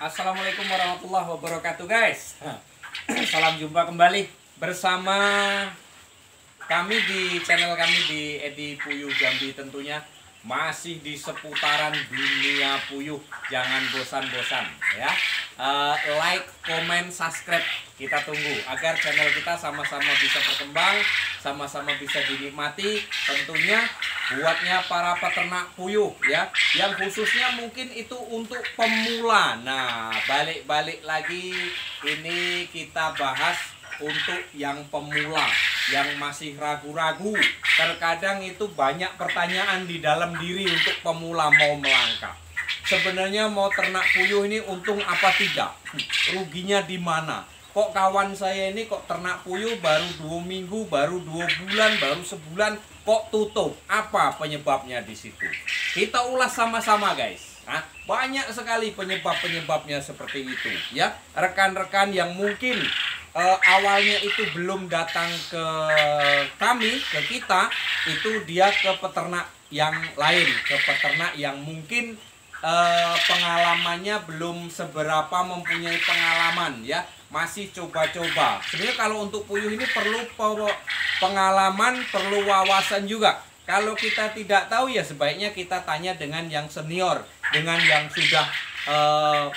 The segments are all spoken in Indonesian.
Assalamualaikum warahmatullahi wabarakatuh guys. Salam jumpa kembali bersama kami di channel kami di Edi Puyuh Jambi, tentunya masih di seputaran dunia puyuh. Jangan bosan-bosan ya. Like, comment, subscribe kita tunggu agar channel kita sama-sama bisa berkembang, sama-sama bisa dinikmati, tentunya buatnya para peternak puyuh ya, yang khususnya mungkin itu untuk pemula. Nah, balik lagi ini kita bahas untuk yang pemula, yang masih ragu-ragu. Terkadang itu banyak pertanyaan di dalam diri untuk pemula mau melangkah. Sebenarnya mau ternak puyuh ini untung apa tidak? Ruginya di mana? Kok kawan saya ini kok ternak puyuh baru 2 minggu, baru 2 bulan, baru sebulan kok tutup? Apa penyebabnya di situ? Kita ulas sama-sama guys. Nah, banyak sekali penyebab-penyebabnya seperti itu ya. Rekan-rekan yang mungkin awalnya itu belum datang ke kami, ke kita, itu dia ke peternak yang lain, ke peternak yang mungkin pengalamannya belum seberapa mempunyai pengalaman ya, masih coba-coba. Sebenarnya kalau untuk puyuh ini perlu pengalaman, perlu wawasan juga. Kalau kita tidak tahu ya sebaiknya kita tanya dengan yang senior, dengan yang sudah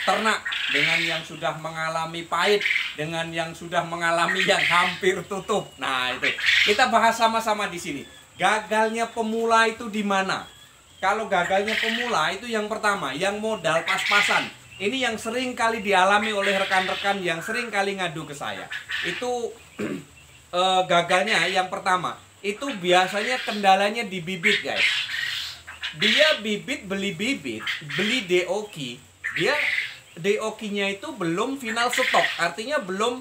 ternak, dengan yang sudah mengalami pahit, dengan yang sudah mengalami yang hampir tutup. Nah, itu kita bahas sama-sama di sini. Gagalnya pemula itu di mana? Kalau gagalnya pemula itu yang pertama, yang modal pas-pasan. Ini yang sering kali dialami oleh rekan-rekan yang sering kali ngadu ke saya. Itu gagalnya yang pertama, itu biasanya kendalanya di bibit guys. Dia beli bibit, beli DOQ, dia DOQ-nya itu belum final stok, artinya belum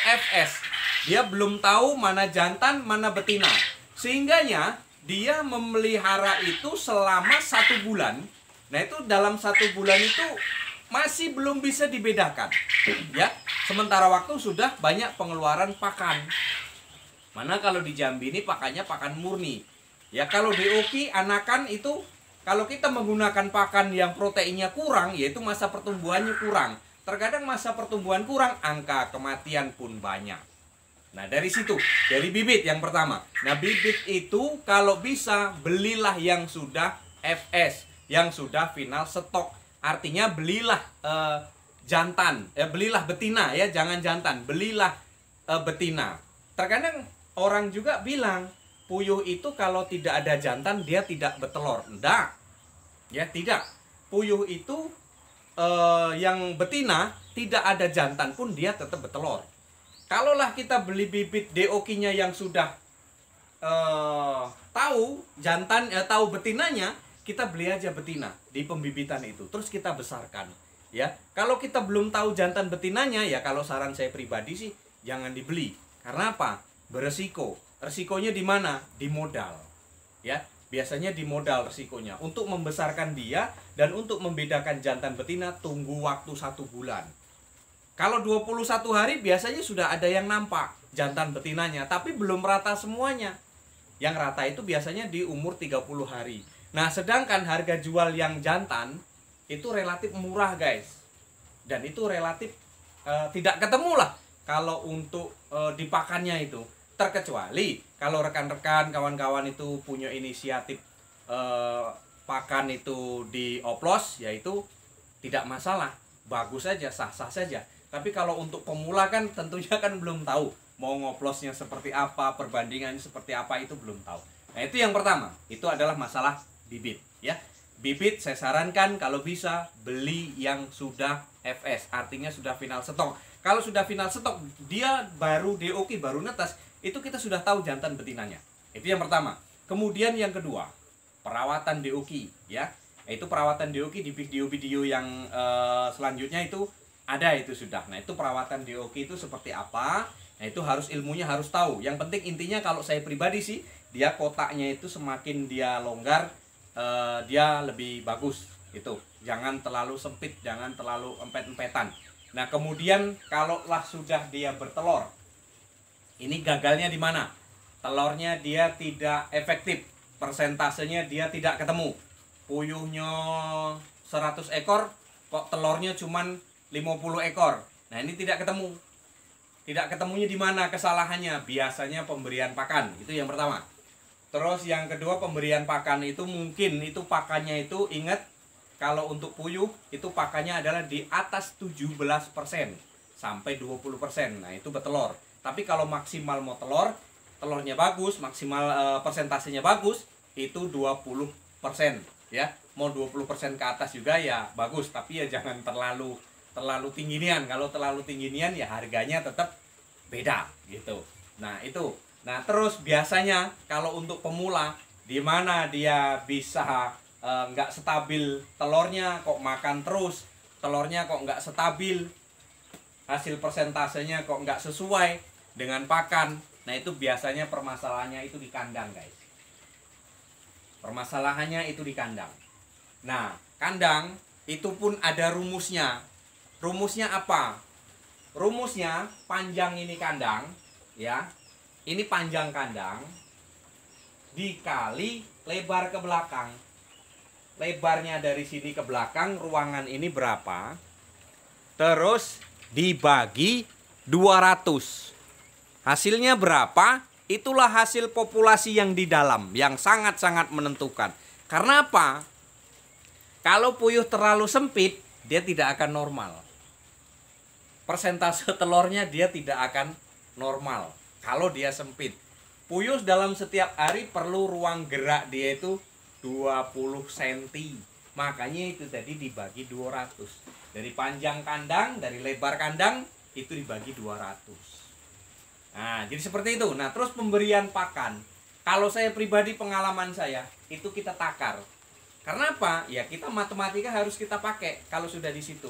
FS. Dia belum tahu mana jantan, mana betina. Sehingganya dia memelihara itu selama 1 bulan. Nah, itu dalam 1 bulan itu masih belum bisa dibedakan ya. Sementara waktu sudah banyak pengeluaran pakan. Mana kalau di Jambi ini pakannya pakan murni ya. Kalau DOQ anakan itu, kalau kita menggunakan pakan yang proteinnya kurang, yaitu masa pertumbuhannya kurang. Terkadang masa pertumbuhan kurang, angka kematian pun banyak. Nah, dari situ, dari bibit yang pertama. Nah, bibit itu kalau bisa belilah yang sudah FS, yang sudah final stok. Artinya belilah jantan, belilah betina ya, jangan jantan, belilah betina. Terkadang orang juga bilang, puyuh itu kalau tidak ada jantan dia tidak bertelur. Enggak. Ya, tidak. Puyuh itu yang betina tidak ada jantan pun dia tetap bertelur. Kalaulah kita beli bibit DOQ-nya yang sudah tahu jantan, tahu betinanya, kita beli aja betina di pembibitan itu, terus kita besarkan ya. Kalau kita belum tahu jantan betinanya ya, kalau saran saya pribadi sih jangan dibeli. Karena apa? Beresiko. Resikonya di mana? Di modal ya. Biasanya di modal resikonya. Untuk membesarkan dia dan untuk membedakan jantan betina tunggu waktu 1 bulan. Kalau 21 hari biasanya sudah ada yang nampak jantan betinanya, tapi belum rata semuanya. Yang rata itu biasanya di umur 30 hari. Nah, sedangkan harga jual yang jantan itu relatif murah guys. Dan itu relatif tidak ketemu lah kalau untuk dipakannya itu. Terkecuali kalau rekan-rekan, kawan-kawan itu punya inisiatif pakan itu dioplos, yaitu tidak masalah. Bagus saja, sah-sah saja. Tapi kalau untuk pemula kan tentunya kan belum tahu mau ngoplosnya seperti apa, perbandingannya seperti apa, itu belum tahu. Nah, itu yang pertama, itu adalah masalah bibit ya. Bibit saya sarankan kalau bisa beli yang sudah FS, artinya sudah final stok. Kalau sudah final stok, dia baru DOQ, baru netas, itu kita sudah tahu jantan betinanya. Itu yang pertama. Kemudian yang kedua, perawatan DOQ ya. Itu perawatan DOQ di video-video yang selanjutnya itu ada, itu sudah. Nah, itu perawatan DOQ itu seperti apa? Nah, itu harus ilmunya harus tahu. Yang penting intinya kalau saya pribadi sih, dia kotaknya itu semakin dia longgar, dia lebih bagus. Itu. Jangan terlalu sempit, jangan terlalu empet-empetan. Nah, kemudian kalaulah sudah dia bertelur, ini gagalnya di mana? Telurnya dia tidak efektif, persentasenya dia tidak ketemu. Puyuhnya 100 ekor, kok telurnya cuman 50 ekor. Nah, ini tidak ketemu. Tidak ketemunya di mana kesalahannya? Biasanya pemberian pakan. Itu yang pertama. Terus yang kedua, pemberian pakan itu mungkin itu pakannya itu, ingat, kalau untuk puyuh itu pakannya adalah di atas 17% sampai 20%. Nah, itu betelor. Tapi kalau maksimal mau telurnya bagus, maksimal persentasenya bagus, itu 20%, ya. Mau 20% ke atas juga ya bagus, tapi ya jangan terlalu tinggi nian. Kalau terlalu tinggi nian ya harganya tetap beda gitu. Nah, itu. Nah, terus biasanya kalau untuk pemula, di mana dia bisa nggak stabil telurnya, kok makan terus, telurnya kok nggak stabil, hasil persentasenya kok nggak sesuai dengan pakan. Nah, itu biasanya permasalahannya itu di kandang, guys. Permasalahannya itu di kandang. Nah, kandang itu pun ada rumusnya. Rumusnya apa? Rumusnya, panjang ini kandang, ya. Ini panjang kandang dikali lebar ke belakang. Lebarnya dari sini ke belakang ruangan ini berapa? Terus dibagi 200. Hasilnya berapa? Itulah hasil populasi yang di dalam, yang sangat-sangat menentukan. Karena apa? Kalau puyuh terlalu sempit, dia tidak akan normal. Persentase telurnya dia tidak akan normal kalau dia sempit. Puyuh dalam setiap hari perlu ruang gerak dia itu 20 cm. Makanya itu tadi dibagi 200. Dari panjang kandang, dari lebar kandang, itu dibagi 200. Nah, jadi seperti itu. Nah, terus pemberian pakan. Kalau saya pribadi, pengalaman saya, itu kita takar. Karena apa? Ya, kita matematika harus kita pakai kalau sudah di situ.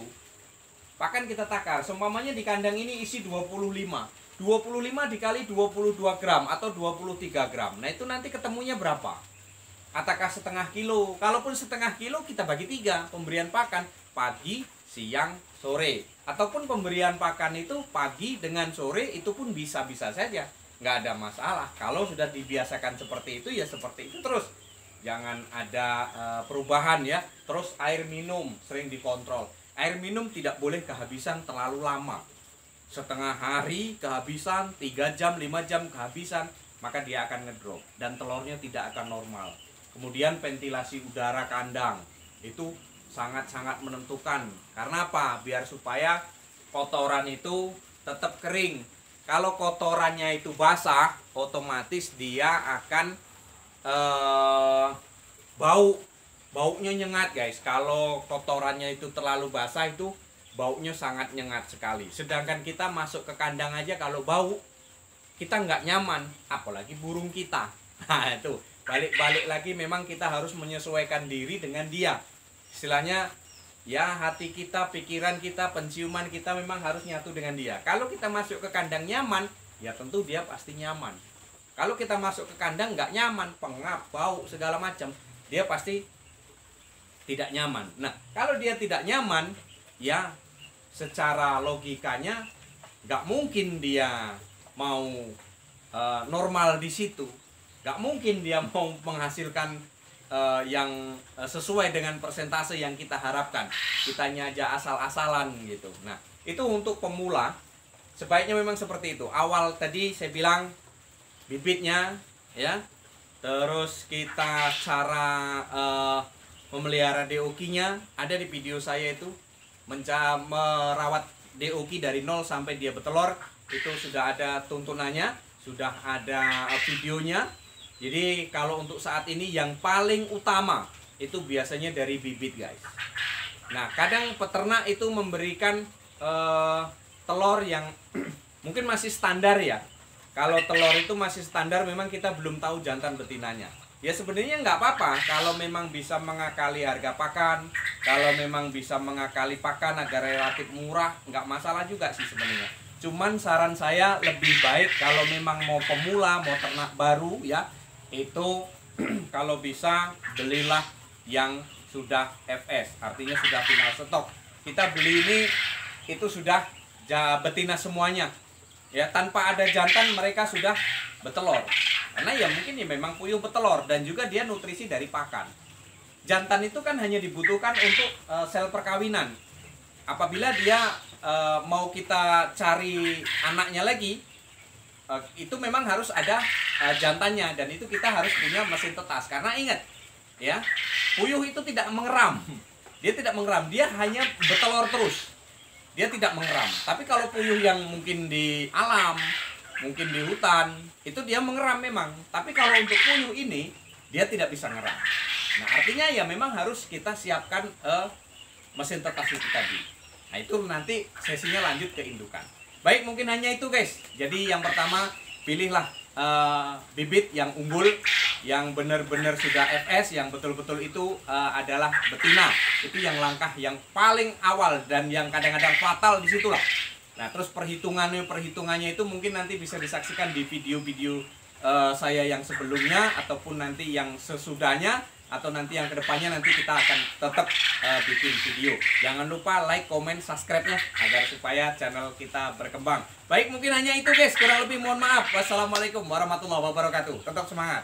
Pakan kita takar. Seumpamanya di kandang ini isi 25. 25 dikali 22 gram atau 23 gram. Nah, itu nanti ketemunya berapa? Apakah setengah kilo? Kalaupun setengah kilo, kita bagi 3 pemberian pakan. Pagi, siang, sore. Ataupun pemberian pakan itu pagi dengan sore, itu pun bisa-bisa saja. Nggak ada masalah. Kalau sudah dibiasakan seperti itu, ya seperti itu terus. Jangan ada perubahan ya. Terus air minum sering dikontrol. Air minum tidak boleh kehabisan terlalu lama. Setengah hari kehabisan, 3 jam, 5 jam kehabisan, maka dia akan ngedrop dan telurnya tidak akan normal. Kemudian ventilasi udara kandang itu sangat-sangat menentukan. Karena apa? Biar supaya kotoran itu tetap kering. Kalau kotorannya itu basah, otomatis dia akan baunya nyengat, guys. Kalau kotorannya itu terlalu basah, itu baunya sangat nyengat sekali. Sedangkan kita masuk ke kandang aja kalau bau, kita nggak nyaman, apalagi burung kita. Nah, itu balik-balik lagi, memang kita harus menyesuaikan diri dengan dia. Istilahnya ya, hati kita, pikiran kita, penciuman kita memang harus nyatu dengan dia. Kalau kita masuk ke kandang nyaman, ya tentu dia pasti nyaman. Kalau kita masuk ke kandang nggak nyaman, pengap, bau, segala macam, dia pasti tidak nyaman. Nah, kalau dia tidak nyaman, ya secara logikanya nggak mungkin dia mau normal di situ. Nggak mungkin dia mau menghasilkan yang sesuai dengan persentase yang kita harapkan. Kitanya aja asal-asalan gitu. Nah, itu untuk pemula sebaiknya memang seperti itu. Awal tadi saya bilang bibitnya ya, terus kita cara memelihara DOQ-nya ada di video saya itu, merawat DOQ dari 0 sampai dia betelor, itu sudah ada tuntunannya, sudah ada videonya. Jadi kalau untuk saat ini yang paling utama itu biasanya dari bibit, guys. Nah, kadang peternak itu memberikan telur yang mungkin masih standar ya. Kalau telur itu masih standar, memang kita belum tahu jantan betinanya. Ya sebenarnya nggak apa-apa kalau memang bisa mengakali harga pakan, kalau memang bisa mengakali pakan agar relatif murah, nggak masalah juga sih sebenarnya. Cuman saran saya lebih baik kalau memang mau pemula, mau ternak baru ya, itu kalau bisa belilah yang sudah FS, artinya sudah final stok. Kita beli ini itu sudah betina semuanya ya, tanpa ada jantan mereka sudah betelor. Karena ya mungkin ya memang puyuh betelor dan juga dia nutrisi dari pakan. Jantan itu kan hanya dibutuhkan untuk sel perkawinan. apabila dia mau kita cari anaknya lagi, itu memang harus ada jantannya, dan itu kita harus punya mesin tetas. Karena ingat ya, puyuh itu tidak mengeram. Dia tidak mengeram, dia hanya bertelur terus. Dia tidak mengeram. Tapi kalau puyuh yang mungkin di alam, mungkin di hutan, itu dia mengeram memang. Tapi kalau untuk puyuh ini, dia tidak bisa ngeram. Nah, artinya ya memang harus kita siapkan mesin tetas itu tadi. Nah, itu nanti sesinya lanjut ke indukan. Baik, mungkin hanya itu guys. Jadi yang pertama, pilihlah bibit yang unggul, yang benar-benar sudah FS, yang betul-betul itu adalah betina. Itu yang langkah yang paling awal dan yang kadang-kadang fatal di situlah. Nah, terus perhitungannya itu mungkin nanti bisa disaksikan di video-video saya yang sebelumnya, ataupun nanti yang sesudahnya, atau nanti yang kedepannya nanti kita akan tetap bikin video. Jangan lupa like, comment, subscribe-nya agar supaya channel kita berkembang. Baik, mungkin hanya itu guys. Kurang lebih mohon maaf. Wassalamualaikum warahmatullahi wabarakatuh. Tetap semangat.